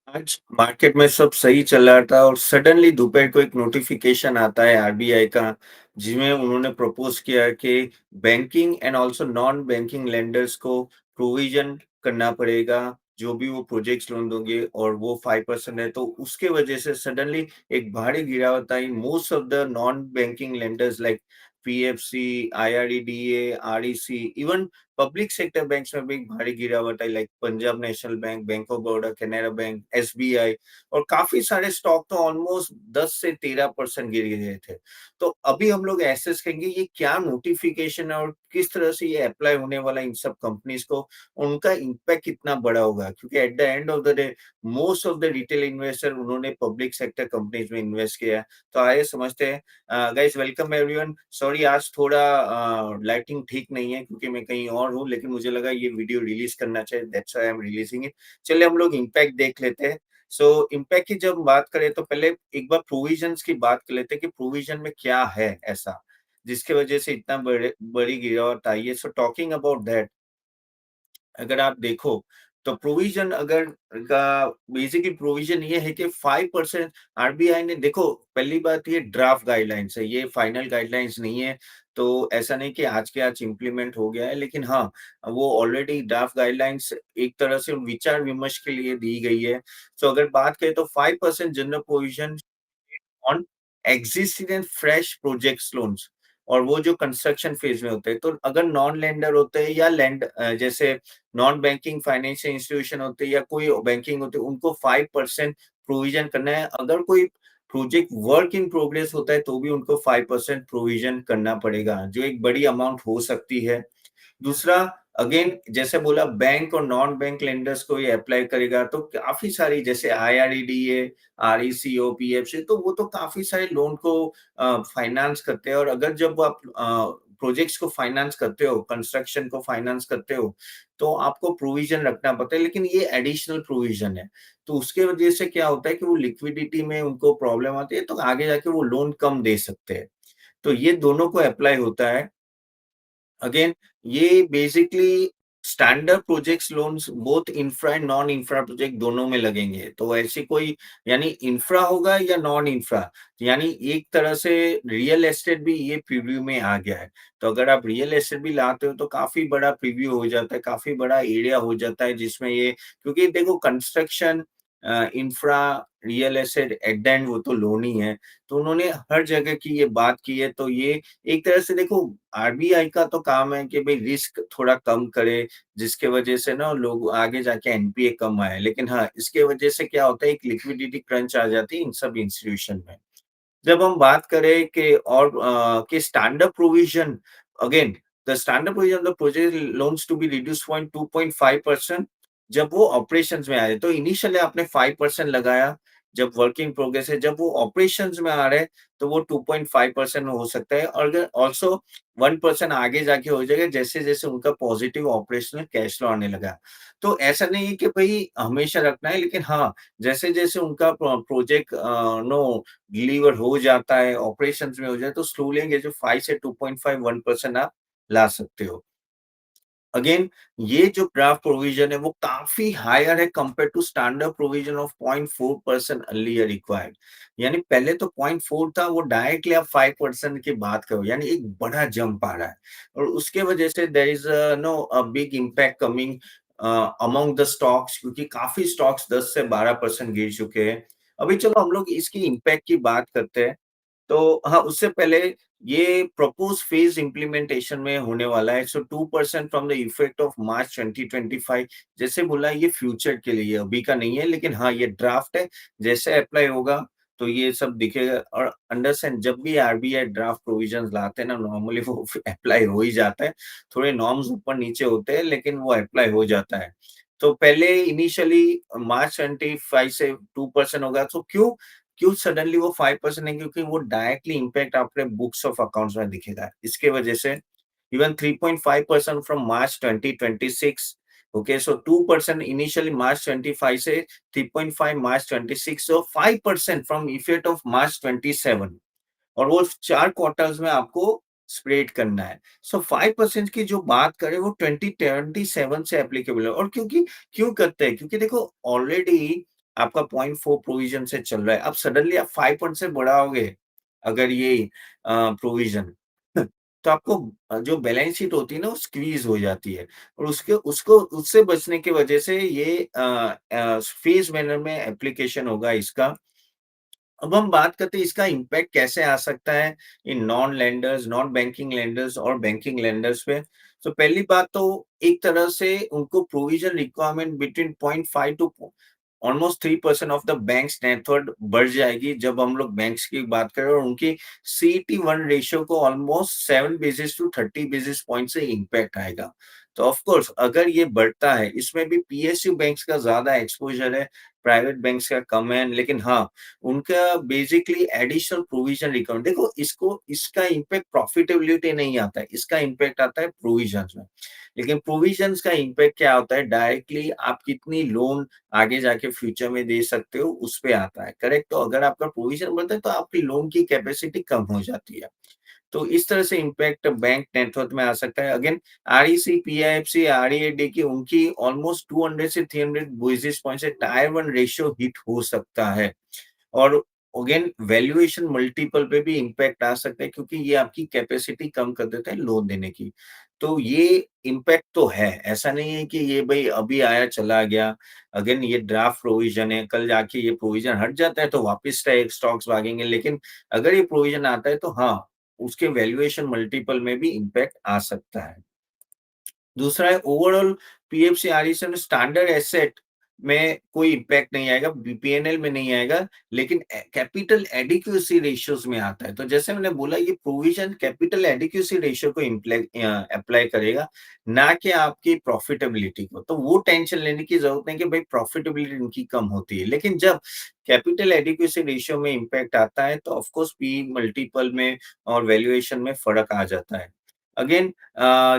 आज मार्केट में सब सही चल रहा था और सडनली दोपहर को एक नोटिफिकेशन आता है आरबीआई का, जिसमें उन्होंने प्रपोज किया कि banking and also known banking lenders को प्रोविजन करना पड़ेगा, जो भी वो प्रोजेक्ट्स लोन दोगे और वो 5% है, तो उसके वजह से सडनली एक भारी गिरावट आई। Most of the non banking lenders like PFC, IRDA, REC, even public sector banks में भी एक भारी गिरावट आई like Punjab National Bank, Bank of Baroda, Canara Bank, SBI और काफ़ी सारे स्टॉक तो ऑलमोस्ट 10 से 13% गिर गए थे। तो अभी हम लोग एसेस करेंगे ये क्या नोटिफ़िकेशन है और किस तरह से ये अप्लाई होने वाला है इन सब कंपनीज़ को, उनका इम्पैक्ट कितना बड़ा होगा? क्योंकि at the end of the day most of the retail investor उन्होंने पब्लिक सेक्टर कंपनीज़ में इन्वेस्ट किया है। तो आइए समझते हैं। Guys welcome everyone. सॉरी आज थोड़ा लाइटिंग ठीक नहीं है क्योंकि मैं कहीं और हूँ, लेकिन मुझे लगा ये वीडियो रिलीज़ करना चाहिए, that's why I am releasing it. चलिए हम लोग इम्पैक्ट देख लेते हैं। सो इम्पैक्ट की जब बात करें तो पहले एक बार प्रोविजंस की बात कर लेते हैं कि प्रोविजन में क्या है ऐसा, जिसकी वजह से इतना बड़ी गिरावट आई है। सो टॉकिंग अबाउट दैट, अगर आप देखो तो प्रोविजन अगर का बेसिकली प्रोविजन ये है कि 5% आरबीआई ने देखो, पहली बात ये ड्राफ्ट गाइडलाइंस है, ये फाइनल गाइडलाइंस नहीं है। तो ऐसा नहीं कि आज के आज इम्प्लीमेंट हो गया है, लेकिन हाँ, वो ऑलरेडी ड्राफ्ट गाइडलाइंस एक तरह से विचार विमर्श के लिए दी गई है। तो अगर बात करें तो 5% general provision on existing and fresh projects loans, और वो जो कंस्ट्रक्शन फेज में होते हैं, तो अगर नॉन लेंडर होते हैं या जैसे नॉन बैंकिंग फाइनेंशियल इंस्टीट्यूशन होते हैं या कोई बैंकिंग होते हैं, उनको 5% प्रोविजन करना है। अगर कोई प्रोजेक्ट वर्क इन प्रोग्रेस होता है तो भी उनको 5% प्रोविजन करना पड़ेगा, जो एक बड़ी अमाउंट हो सकती है। दूसरा, अगेन जैसे बोला बैंक और नॉन बैंक लेंडर्स को ये अप्लाई करेगा, तो काफी सारी जैसे आईआरडीए, आरईसीओ, पीएफसी, तो वो तो काफी सारे लोन को फाइनेंस करते हैं। और अगर जब आप प्रोजेक्ट्स को फाइनेंस करते हो, कंस्ट्रक्शन को फाइनेंस करते हो, तो आपको प्रोविजन रखना पड़ता है, लेकिन ये एडिशनल प्रोविजन है। तो उसके वजह से क्या होता है कि वो लिक्विडिटी में उनको प्रॉब्लम आती है, तो आगे जाके वो लोन कम दे सकते हैं। तो ये दोनों को अप्लाई होता है। अगेन ये basically standard projects loans both infra and non infra project दोनों में लगेंगे। तो ऐसी कोई, यानी इंफ्रा होगा या नॉन इंफ्रा, यानी एक तरह से रियल एस्टेट भी ये प्रीव्यू में आ गया है। तो अगर आप रियल एस्टेट भी लाते हो तो काफी बड़ा प्रीव्यू हो जाता है, काफी बड़ा एरिया हो जाता है जिसमें ये, क्योंकि देखो construction, infra, real estate at the end वो तो लोन ही है। तो उन्होंने हर जगह की ये बात की है। तो ये एक तरह से देखो, आरबीआई का तो काम है कि भाई रिस्क थोड़ा कम करे, जिसके वजह से ना लोग आगे जाके एनपीए कम आए। लेकिन हाँ, इसके वजह से क्या होता है, एक लिक्विडिटी क्रंच आ जाती है इन सब इंस्टीट्यूशन में। जब हम बात करें कि और कि standard provision, again the standard provision the project loans to be reduce point 2.5% जब वो ऑपरेशंस में आए। तो इनिशियली आपने 5% लगाया जब वर्क इन प्रोग्रेस है, जब वो ऑपरेशंस में आ रहे हैं तो वो 2.5% हो सकता है, और अगर ऑल्सो 1% आगे जाके हो जाएगा जैसे जैसे उनका पॉजिटिव ऑपरेशनल कैश फ्लो आने लगा। तो ऐसा नहीं है कि भाई हमेशा रखना है, लेकिन हाँ, जैसे जैसे उनका प्रोजेक्ट नो डिलीवर हो जाता है, ऑपरेशंस में हो जाए, तो स्लोली ये जो 5 से 2.5 1% आप ला सकते हो। अगेन ये जो ड्राफ्ट प्रोविजन है वो काफ़ी हायर है compared to standard provision of 0.4% earlier required. यानी पहले तो 0.4 था, वो डायरेक्टली आप 5% की बात करो, यानी एक बड़ा जंप आ रहा है। और उसके वजह से there is no a big impact coming among the stocks, क्योंकि काफ़ी स्टॉक्स 10 से 12% गिर चुके हैं। अभी चलो हम लोग इसकी इम्पैक्ट की बात करते हैं। तो हाँ, उससे पहले ये प्रपोज फेज इम्प्लीमेंटेशन में होने वाला है। सो 2% फ्रॉम द इफेक्ट ऑफ मार्च 2025। जैसे बोला ये फ्यूचर के लिए, अभी का नहीं है, लेकिन हाँ, ये ड्राफ्ट है। जैसे अप्लाई होगा तो ये सब दिखेगा। और अंडरस्टैंड, जब भी आरबीआई ड्राफ्ट प्रोविजंस लाते हैं ना, नॉर्मली वो अप्लाई हो ही जाता है। थोड़े नॉर्म्स ऊपर नीचे होते हैं, लेकिन वो अप्लाई हो जाता है। तो पहले इनिशियली मार्च 25 से 2% होगा। तो क्यों क्यों सडनली वो 5% है? क्योंकि वो डायरेक्टली इम्पैक्ट आपके बुक्स ऑफ अकाउंट्स में दिखेगा। इसके वजह से even 3.5% from March 2026। Okay, so 2% initially March 25 से 3.5 March 26, so 5% from effect of March 27। और वो 4 क्वार्टर्स में आपको स्प्रेड करना है। सो 5% की जो बात करें वो 2027 से एप्लीकेबल है। और क्योंकि क्यों करते हैं? क्योंकि देखो ऑलरेडी आपका 0.4 प्रोविज़न से चल रहा है, अब सडनली आप 5% से बढ़ाओगे, अगर ये प्रोविज़न तो आपको जो बैलेंस शीट होती है ना, वो स्क्वीज़ हो जाती है और उसके उसको उससे बचने की वजह से ये फेज़ मैनर में एप्लीकेशन होगा इसका। अब हम बात करते हैं इसका इम्पैक्ट कैसे आ सकता है इन non lenders, non banking lenders और बैंकिंग लेंडर्स पे। तो पहली बात तो एक तरह से उनको provision requirement between 0.5 to almost 3% of the banks net worth बढ़ जाएगी जब हम लोग बैंक्स की बात करें और उनकी CET1 रेशियो को almost 7 basis to 30 basis point से इम्पैक्ट आएगा। तो ऑफ कोर्स अगर ये बढ़ता है, इसमें भी PSU बैंक्स का ज़्यादा एक्सपोज़र है, प्राइवेट बैंक्स का कम है, लेकिन हाँ, उनका बेसिकली एडिशनल प्रोविजन रिकॉर्ड देखो इसको इसका इम्पैक्ट प्रॉफिटेबिलिटी नहीं आता है, इसका इम्पैक्ट आता है प्रोविजंस में। लेकिन प्रोविजंस का इम्पैक्ट क्या होता है डायरेक्टली आप कितनी लोन आगे जाके फ्यूचर में दे सकते हो उस पे आता है, करेक्ट? तो अगर आपका प्रोविजन बढ़ता है तो आपकी लोन की कैपेसिटी कम हो जाती है। तो इस तरह से इम्पैक्ट बैंक नेटवर्क में आ सकता है। अगेन आरईसी, पीआईएफसी, आरईडी की उनकी ऑलमोस्ट 200 से 300 बेसिस पॉइंट से टायर 1 रेशियो हिट हो सकता है। और अगेन वैल्यूएशन मल्टीपल पे भी इम्पैक्ट आ सकता है क्योंकि ये आपकी कैपेसिटी कम कर देता है लोन देने की। तो ये इम्पैक्ट तो है, ऐसा नहीं है कि ये भई अभी आया चला गया। अगेन ये ड्राफ्ट प्रोविज़न है, कल जाके ये प्रोविज़न हट जाता है तो वापस स्टॉक्स भागेंगे। लेकिन अगर ये प्रोविज़न आता है तो हाँ, उसके वैल्यूएशन मल्टीपल में भी इम्पैक्ट आ सकता है। दूसरा है ओवरऑल पीएफसी आरईसी में स्टैंडर्ड एसेट में कोई इम्पैक्ट नहीं आएगा, पीएनएल में नहीं आएगा, लेकिन कैपिटल एडिक्वेसी रेशियोज में आता है। तो जैसे मैंने बोला ये प्रोविजन कैपिटल एडिक्वेसी रेशियो को अप्लाई करेगा, ना कि आपकी प्रॉफिटेबिलिटी को। तो वो टेंशन लेने की जरूरत नहीं कि भाई प्रॉफिटेबिलिटी इनकी कम होती है। लेकिन जब कैपिटल एडिक्वेसी रेशियो में इम्पैक्ट आता है तो ऑफ कोर्स पी मल्टीपल में और वैल्यूएशन में फर्क आ जाता है। अगेन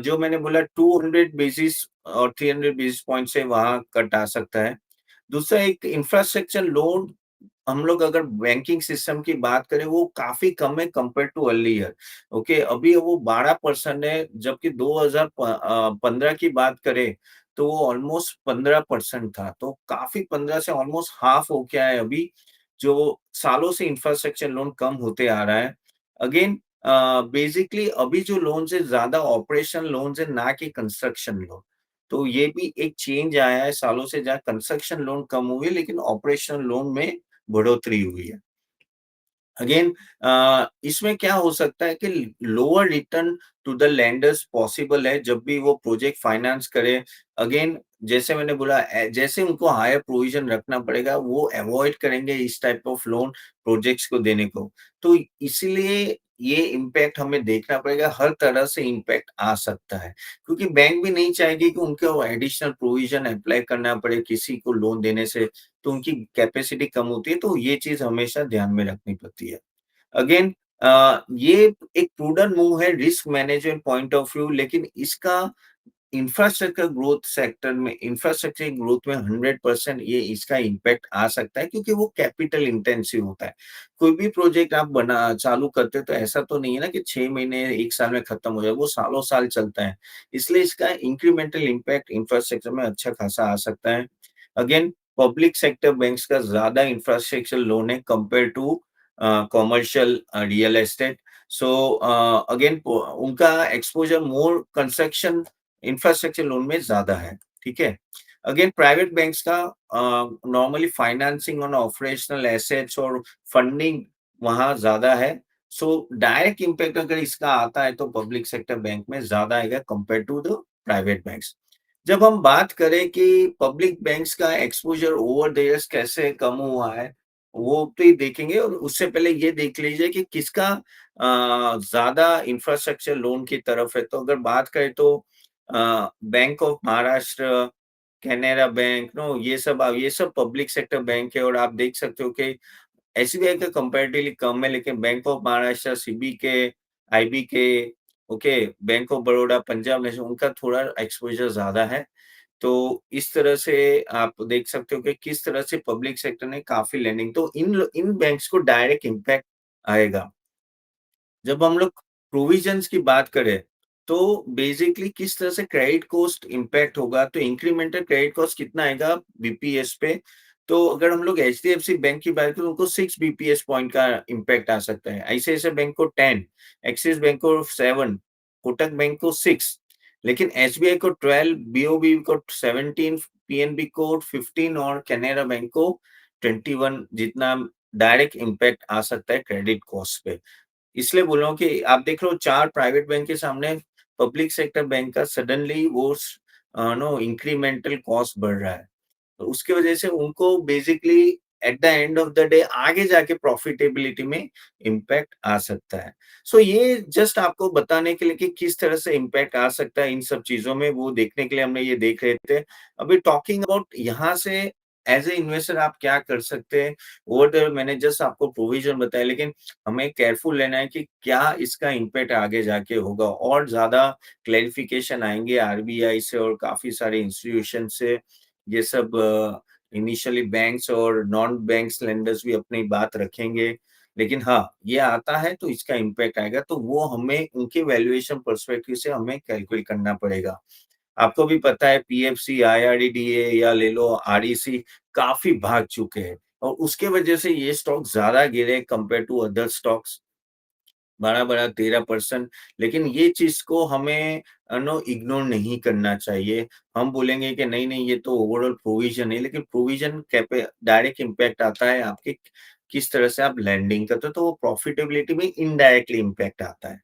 जो मैंने बोला 200 बेसिस और 300 बेसिस पॉइंट से वहाँ कट आ सकता है। दूसरा एक इंफ्रास्ट्रक्चर लोन हम लोग अगर बैंकिंग सिस्टम की बात करें वो काफ़ी कम है कंपेयर टू अर्लियर। ओके, अभी वो 12% है जबकि 2015 की बात करें तो वो ऑलमोस्ट 15% था। तो काफ़ी 15 से ऑलमोस्ट हाफ हो गया है अभी, जो सालों से इंफ्रास्ट्रक्चर लोन कम होते आ रहा है। अगेन बेसिकली अभी जो लोन्स है ज़्यादा ऑपरेशनल लोन्स है ना कि कंस्ट्रक्शन लोन। तो ये भी एक चेंज आया है सालों से जहाँ कंस्ट्रक्शन लोन कम हुए लेकिन ऑपरेशनल लोन में बढ़ोतरी हुई है। अगेन इसमें क्या हो सकता है कि lower return to the lenders possible है जब भी वो प्रोजेक्ट फाइनेंस करे। अगेन जैसे मैंने बोला जैसे उनको हायर प्रोविजन रखना पड़ेगा वो अवॉइड करेंगे इस टाइप ऑफ लोन प्रोजेक्ट्स को देने को। तो इसीलिए ये इम्पैक्ट हमें देखना पड़ेगा, हर तरह से इम्पैक्ट आ सकता है। क्योंकि बैंक भी नहीं चाहेगी कि उनको एडिशनल प्रोविजन अप्लाई करना पड़े किसी को लोन देने से, तो उनकी कैपेसिटी कम होती है, तो ये चीज़ हमेशा ध्यान में रखनी पड़ती है। अगेन ये एक प्रूडेंट मूव है risk management point of view, लेकिन इसका इंफ्रास्ट्रक्चर ग्रोथ में 100% ये इसका इम्पैक्ट आ सकता है क्योंकि वो कैपिटल इंटेंसिव होता है। कोई भी प्रोजेक्ट आप बना चालू करते हो तो ऐसा तो नहीं है ना कि 6 महीने 1 साल में खत्म हो जाए, वो सालों-साल चलता है। इसलिए इसका इंक्रीमेंटल इम्पैक्ट इंफ्रास्ट्रक्चर में अच्छा खासा आ सकता है। अगेन पब्लिक सेक्टर बैंक्स का ज़्यादा इंफ्रास्ट्रक्चर लोन है compare to commercial real estate. So again उनका exposure more construction infrastructure loan में ज़्यादा है, ठीक है? अगेन प्राइवेट बैंक्स का normally financing on operational assets और फंडिंग वहाँ ज़्यादा है। सो डायरेक्ट इम्पैक्ट अगर इसका आता है तो पब्लिक सेक्टर बैंक में ज़्यादा आएगा compare to the private banks. जब हम बात करें कि पब्लिक बैंक्स का एक्सपोज़र ओवर द इयर्स कैसे कम हुआ है, वो भी देखेंगे और उससे पहले ये देख लीजिए कि किसका ज़्यादा इंफ्रास्ट्रक्चर लोन की तरफ है। तो अगर बात करें तो bank of Maharashtra, Canara bank no ये सब पब्लिक सेक्टर बैंक है और आप देख सकते हो कि एसबीआई का कंपैरेटिवली कम है, लेकिन Bank of Maharashtra, CBK, IBK, okay, Bank of Baroda, Punjab National उनका थोड़ा एक्सपोज़र ज़्यादा है। तो इस तरह से आप देख सकते हो कि किस तरह से पब्लिक सेक्टर ने काफ़ी लेंडिंग तो इन बैंक्स को डायरेक्ट इम्पैक्ट आएगा। जब हम लोग प्रोविजंस की बात करें, तो बेसिकली किस तरह से क्रेडिट कॉस्ट इम्पैक्ट होगा, तो इंक्रीमेंटल क्रेडिट कॉस्ट कितना आएगा बीपीएस पे? तो अगर हम लोग एचडीएफसी बैंक की बात करें तो उनको 6 बीपीएस पॉइंट का इम्पैक्ट आ सकता है। आईसीआईसीआई बैंक को 10, एक्सिस बैंक को 7, कोटक बैंक को 6, लेकिन एसबीआई को 12, बीओबी को 17, पीएनबी को 15 और कैनरा बैंक को 21 जितना डायरेक्ट इम्पैक्ट आ सकता है क्रेडिट कॉस्ट पे। इसलिए बोल रहा हूँ कि आप देख लो 4 प्राइवेट बैंक के सामने पब्लिक सेक्टर बैंक का सडनली वो नो इंक्रीमेंटल कॉस्ट बढ़ रहा है। तो उसकी वजह से उनको basically at the end of the day आगे जाके प्रॉफिटेबिलिटी में इम्पैक्ट आ सकता है। सो ये जस्ट आपको बताने के लिए कि किस तरह से इम्पैक्ट आ सकता है इन सब चीज़ों में, वो देखने के लिए हमने ये देख रहे थे। अभी टॉकिंग अबाउट यहाँ से एज़ अ इन्वेस्टर आप क्या कर सकते हैं, ओवर द मैंने जस्ट आपको प्रोविज़न बताया, लेकिन हमें केयरफुल रहना है कि क्या इसका इम्पैक्ट आगे जाके होगा और ज़्यादा क्लैरिफिकेशन आएँगे आरबीआई से और काफ़ी सारे इंस्टीट्यूशन से। ये सब इनिशियली बैंक्स और नॉन बैंक्स लेंडर्स भी अपनी बात रखेंगे। लेकिन हाँ, ये आता है तो इसका इम्पैक्ट आएगा, तो वो हमें उनके वैल्यूएशन पर्सपेक्टिव से हमें कैलकुलेट करना पड़ेगा। आपको भी पता है पीएफसी, आईआरडीडीए या ले लो आरईसी काफ़ी भाग चुके हैं और उसके वजह से ये स्टॉक ज़्यादा गिरे कंपेयर टू अदर स्टॉक्स। बड़ा-बड़ा 13%, लेकिन ये चीज़ को हमें नो इग्नोर नहीं करना चाहिए। हम बोलेंगे कि नहीं-नहीं ये तो ओवरऑल प्रोविज़न है, लेकिन प्रोविज़न कैपे डायरेक्ट इम्पैक्ट आता है आपके किस तरह से आप लैंडिंग करते हो, तो वो प्रॉफिटेबिलिटी में इनडायरेक्टली इम्पैक्ट आता है।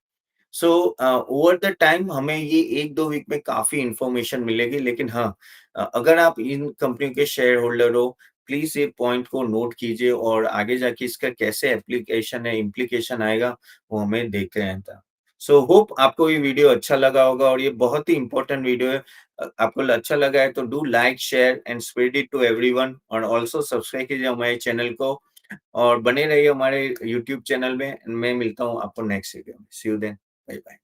सो ओवर द टाइम हमें ये 1-2 वीक में काफ़ी इन्फॉर्मेशन मिलेगी, लेकिन हाँ, अगर आप इन कंपनियों के शेयर होल्डर हो, प्लीज़ ये पॉइंट को नोट कीजिए और आगे जाके इसका कैसे एप्लीकेशन है, इम्प्लीकेशन आएगा, वो हमें देखते रहना था। सो होप आपको ये वीडियो अच्छा लगा होगा और ये बहुत ही इम्पोर्टेंट वीडियो है। आपको अच्छा लगा है तो do like, share and spread it to everyone और आल्सो सब्सक्राइब कीजिए हमारे चैनल को और बने रहिए हमारे यूट्यूब चैनल में। मैं मिलता हूँ आपको नेक्स्ट वीडियो में। See you then. Bye bye.